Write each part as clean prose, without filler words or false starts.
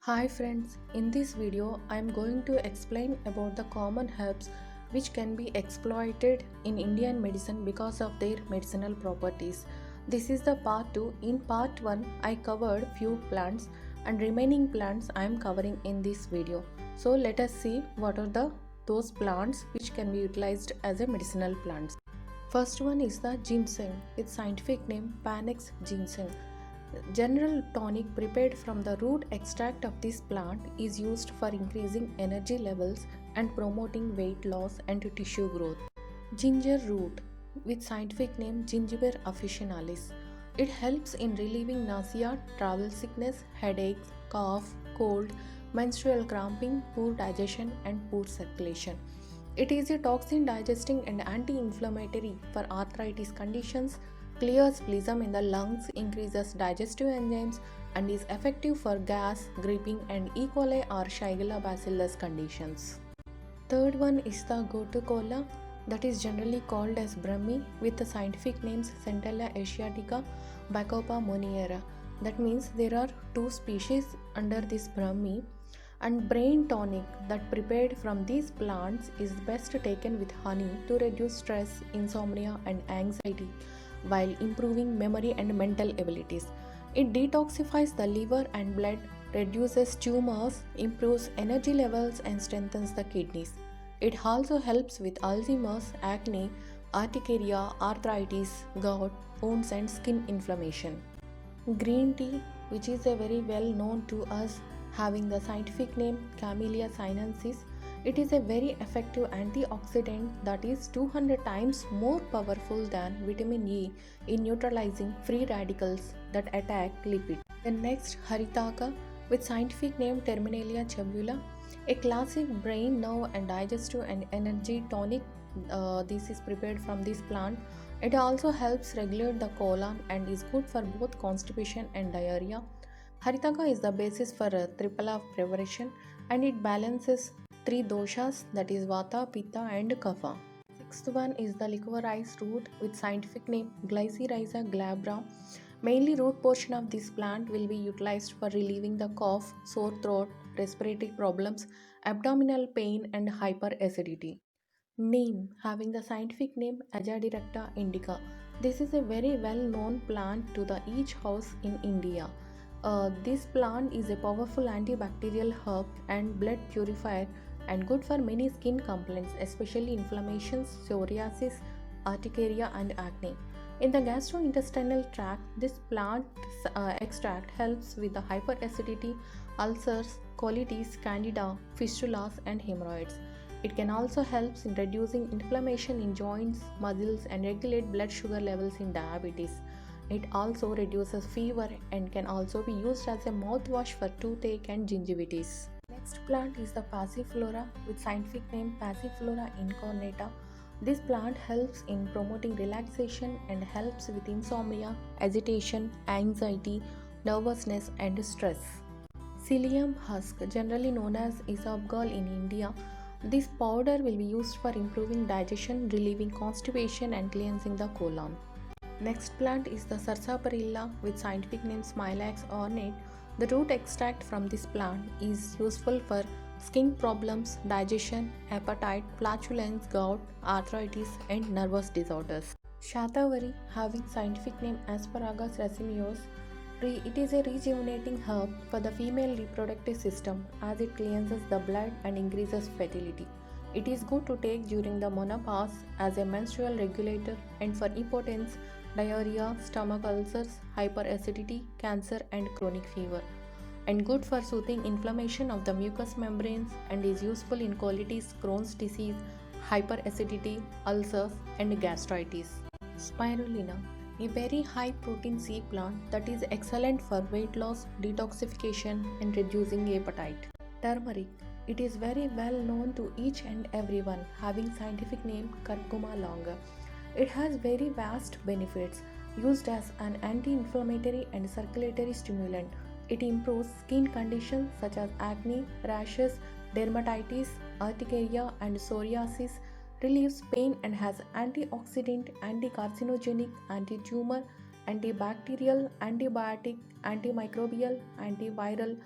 Hi friends, in this video I am going to explain about the common herbs which can be exploited in Indian medicine because of their medicinal properties. This is the part 2. In part 1 I covered few plants and remaining plants I am covering in this video. So let us see what are those plants which can be utilized as a medicinal plants. First one is the ginseng, its scientific name Panax ginseng. General tonic prepared from the root extract of this plant is used for increasing energy levels and promoting weight loss and tissue growth. Ginger root, with scientific name Gingiber officinalis. It helps in relieving nausea, travel sickness, headaches, cough, cold, menstrual cramping, poor digestion, and poor circulation. It is a toxin digesting and anti-inflammatory for arthritis conditions, clears phlegm in the lungs, increases digestive enzymes, and is effective for gas, gripping, and E. coli or Shigella bacillus conditions. Third one is the Gotu Kola, that is generally called as Brahmi with the scientific names Centella asiatica, Bacopa moniera. That means there are two species under this Brahmi, and brain tonic that prepared from these plants is best taken with honey to reduce stress, insomnia, and anxiety while improving memory and mental abilities. It detoxifies the liver and blood, reduces tumors, improves energy levels, and strengthens the kidneys. It also helps with Alzheimer's, acne, urticaria, arthritis, gout, wounds, and skin inflammation. Green tea, which is a very well known to us, having the scientific name Camellia sinensis, it is a very effective antioxidant that is 200 times more powerful than vitamin E in neutralizing free radicals that attack lipids. The next, Haritaka, with scientific name Terminalia chabula, a classic brain, nerve, and digestive and energy tonic. This is prepared from this plant. It also helps regulate the colon and is good for both constipation and diarrhea. Haritaka is the basis for a triple preparation, and it balances three doshas, that is Vata, Pitta, and Kapha. Sixth one is the liquorized root with scientific name Glycyrrhiza glabra. Mainly root portion of this plant will be utilized for relieving the cough, sore throat, respiratory problems, abdominal pain, and hyperacidity. Neem, having the scientific name Ajar indica. This is a very well known plant to the each house in India. This plant is a powerful antibacterial herb and blood purifier and good for many skin complaints, especially inflammations, psoriasis, urticaria, and acne. In the gastrointestinal tract, this plant extract helps with the hyperacidity, ulcers, colitis, candida, fistulas, and hemorrhoids. It can also help in reducing inflammation in joints, muscles, and regulate blood sugar levels in diabetes. It also reduces fever and can also be used as a mouthwash for toothache and gingivitis. Next plant is the passiflora with scientific name Passiflora incornata. This plant helps in promoting relaxation and helps with insomnia, agitation, anxiety, nervousness, and stress. Psyllium husk, generally known as isabgol in India. This powder will be used for improving digestion, relieving constipation, and cleansing the colon. Next plant is the sarsaparilla with scientific name Smilax ornate. The root extract from this plant is useful for skin problems, digestion, appetite, flatulence, gout, arthritis, and nervous disorders. Shatawari, having scientific name Asparagus racemeos, it is a rejuvenating herb for the female reproductive system as it cleanses the blood and increases fertility. It is good to take during the menopause as a menstrual regulator and for impotence, diarrhea, stomach ulcers, hyperacidity, cancer, and chronic fever. And good for soothing inflammation of the mucous membranes and is useful in colitis, Crohn's disease, hyperacidity, ulcers, and gastritis. Spirulina, a very high protein sea plant that is excellent for weight loss, detoxification, and reducing appetite. Turmeric, it is very well known to each and everyone, having scientific name Curcuma longa. It has very vast benefits, used as an anti-inflammatory and circulatory stimulant. It improves skin conditions such as acne, rashes, dermatitis, urticaria, and psoriasis, relieves pain and has antioxidant, anti-carcinogenic, anti-tumor, antibacterial, antibiotic, antimicrobial, antiviral,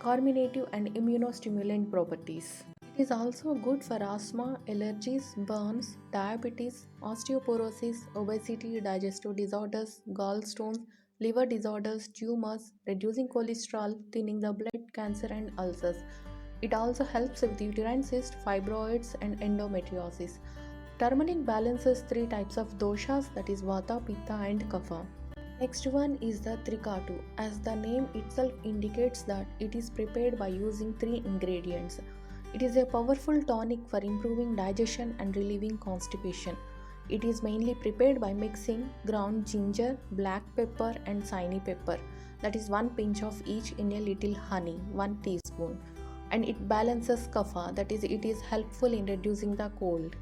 carminative and immunostimulant properties. It is also good for asthma, allergies, burns, diabetes, osteoporosis, obesity, digestive disorders, gallstones, liver disorders, tumors, reducing cholesterol, thinning the blood, cancer, and ulcers. It also helps with uterine cysts, fibroids, and endometriosis. Turmeric balances three types of doshas, that is vata, pitta, and kapha. Next one is the trikatu. As the name itself indicates that it is prepared by using three ingredients. It is a powerful tonic for improving digestion and relieving constipation. It is mainly prepared by mixing ground ginger, black pepper, and cayenne pepper. That is one pinch of each in a little honey, 1 teaspoon. And it balances kapha, that is, it is helpful in reducing the cold.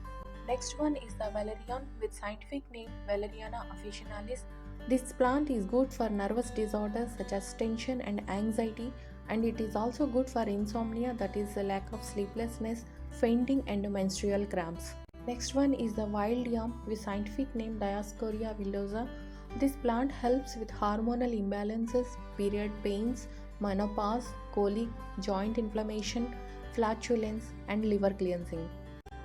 Next one is the valerian, with scientific name Valeriana officinalis. This plant is good for nervous disorders such as tension and anxiety, and it is also good for insomnia, that is a lack of sleeplessness, fainting, and menstrual cramps. Next one is the wild yam, with scientific name Dioscorea villosa. This plant helps with hormonal imbalances, period pains, menopause, colic, joint inflammation, flatulence, and liver cleansing.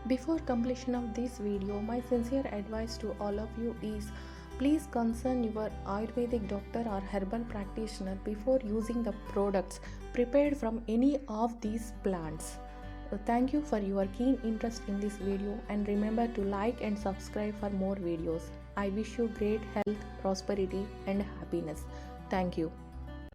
Before completion of this video, my sincere advice to all of you is please consult your Ayurvedic doctor or herbal practitioner before using the products prepared from any of these plants. Thank you for your keen interest in this video, and remember to like and subscribe for more videos. I wish you great health, prosperity, and happiness. Thank you.